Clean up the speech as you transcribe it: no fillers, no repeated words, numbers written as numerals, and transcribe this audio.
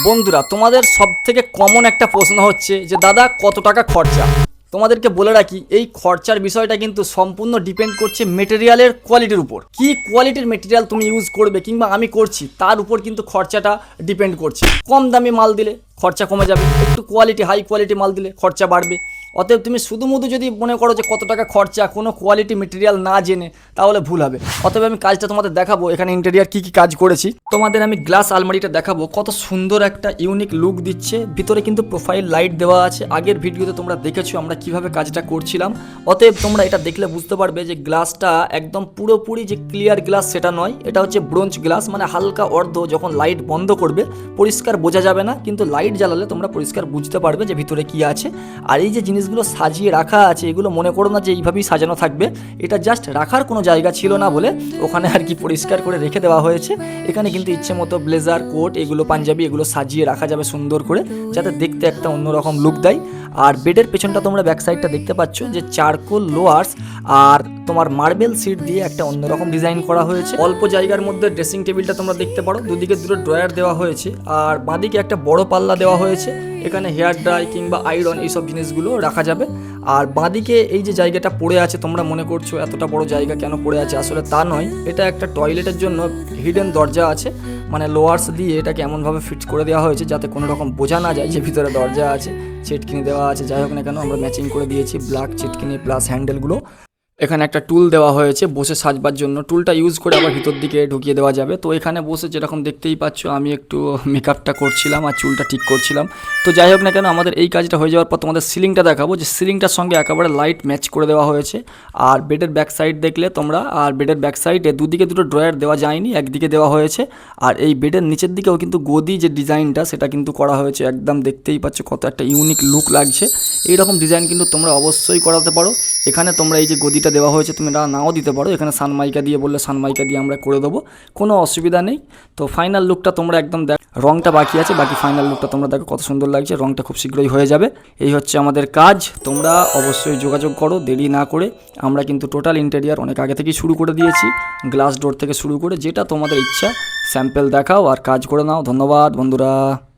বন্ধুরা, তোমাদের সবথেকে কমন একটা প্রশ্ন হচ্ছে যে দাদা কত টাকা খরচা। তোমাদেরকে বলে রাখি, এই খরচার বিষয়টা কিন্তু সম্পূর্ণ ডিপেন্ড করছে মেটেরিয়ালের কোয়ালিটির উপর। কি কোয়ালিটির মেটেরিয়াল তুমি ইউজ করবে কিংবা আমি করছি তার উপর কিন্তু খরচাটা ডিপেন্ড করছে। কম দামি মাল দিলে খরচা কমে যাবে, একটু কোয়ালিটি হাই কোয়ালিটি মাল দিলে খরচা বাড়বে। অতএব তুমি শুধুমুধু যদি মনে করো যে কত টাকা খরচা কোনো কোয়ালিটি মেটেরিয়াল না জেনে, তাহলে ভুল হবে। অতএব আমি কাজটা তোমাদের দেখাবো, এখানে ইন্টেরিয়ার কী কী কাজ করেছি। তোমাদের আমি গ্লাস আলমারিটা দেখাবো, কত সুন্দর একটা ইউনিক লুক দিচ্ছে। ভিতরে কিন্তু প্রোফাইল লাইট দেওয়া আছে, আগের ভিডিওতে তোমরা দেখেছো আমরা কিভাবে কাজটা করছিলাম। অতএব তোমরা এটা দেখলে বুঝতে পারবে যে গ্লাসটা একদম পুরোপুরি যে ক্লিয়ার গ্লাস সেটা নয়, এটা হচ্ছে ব্রোঞ্জ গ্লাস, মানে হালকা অর্ধ। যখন লাইট বন্ধ করবে পরিষ্কার বোঝা যাবে না, কিন্তু লাইট জ্বালালে তোমরা পরিষ্কার বুঝতে পারবে যে ভিতরে কি আছে। আর এই যে জিনিসগুলো সাজিয়ে রাখা আছে, এগুলো মনে করো না যে এইভাবেই সাজানো থাকবে, এটা জাস্ট রাখার কোনো জায়গা ছিল না বলে ওখানে আর কি পরিষ্কার করে রেখে দেওয়া হয়েছে। এখানে কিন্তু ইচ্ছে মতো ব্লেজার, কোট, এগুলো পাঞ্জাবি, এগুলো সাজিয়ে রাখা যাবে সুন্দর করে, যাতে দেখতে একটা অন্যরকম লুক দেয়। আর বেডের পেছনটা তোমরা ব্যাক সাইডটা দেখতে পাচ্ছ যে চারকোল লোয়ার্স আর তোমার মার্বেল সিট দিয়ে একটা অন্যরকম ডিজাইন করা হয়েছে। অল্প জায়গার মধ্যে ড্রেসিং টেবিলটা তোমরা দেখতে পারো, দুদিকে দুটো ড্রয়ার দেওয়া হয়েছে, আর বাঁদিকে একটা বড় পাল্লা দেওয়া হয়েছে। এখানে হেয়ার ড্রাই কিংবা আয়রন এইসব জিনিসগুলো রাখা যাবে। আর বাঁদিকে এই যে জায়গাটা পড়ে আছে, তোমরা মনে করছো এতটা বড় জায়গা কেন পড়ে আছে, আসলে তা নয়, এটা একটা টয়লেটের জন্য হিডেন দরজা আছে, মানে লোয়ার্স দিয়ে এটাকে এমনভাবে ফিট করে দেওয়া হয়েছে যাতে কোনো রকম বোঝা না যায় যে ভিতরে দরজা আছে। চিটকিনি দেওয়া আছে, যাই হোক না কেন আমরা ম্যাচিং করে দিয়েছি ব্ল্যাক চিটকিনি প্লাস হ্যান্ডেলগুলো। এখানে একটা টুল দেওয়া হয়েছে বসে সাজবার জন্য, টুলটা ইউজ করে আবার ভিতর দিকে ঢুকিয়ে দেওয়া যাবে। তো এখানে বসে যেরকম দেখতেই পাচ্ছ আমি একটু মেকআপটা করছিলাম আর চুলটা ঠিক করছিলাম। তো যাই হোক না কেন, আমাদের এই কাজটা হয়ে যাওয়ার পর তোমাদের সিলিংটা দেখাবো, যে সিলিংটার সঙ্গে একেবারে লাইট ম্যাচ করে দেওয়া হয়েছে। আর বেডের ব্যাক সাইড দেখলে তোমরা, আর বেডের ব্যাক সাইডে দুদিকে দুটো ড্রয়ার দেওয়া যায়নি, একদিকে দেওয়া হয়েছে। আর এই বেডের নিচের দিকেও কিন্তু গদি যে ডিজাইনটা সেটা কিন্তু করা হয়েছে, একদম দেখতেই পাচ্ছ কত একটা ইউনিক লুক লাগছে। এইরকম ডিজাইন কিন্তু তোমরা অবশ্যই করাতে পারো। এখানে তোমরা এই যে গদিটা দেওয়া হয়েছে তুমি নাও দিতে পারো, এখানে সানমাইকা দিয়ে বললে সানমাইকা দিয়ে আমরা করে দেবো, কোনো অসুবিধা নেই। তো ফাইনাল লুকটা তোমরা একদম দেখো, রংটা বাকি আছে, বাকি ফাইনাল লুকটা তোমরা দেখো কত সুন্দর লাগছে, রংটা খুব শীঘ্রই হয়ে যাবে। এই হচ্ছে আমাদের কাজ, তোমরা অবশ্যই যোগাযোগ করো দেরি না করে। আমরা কিন্তু টোটাল ইন্টেরিয়ার অনেক আগে থেকেই শুরু করে দিয়েছি, গ্লাস ডোর থেকে শুরু করে যেটা তোমাদের ইচ্ছা স্যাম্পল দেখাও আর কাজ করে নাও। ধন্যবাদ বন্ধুরা।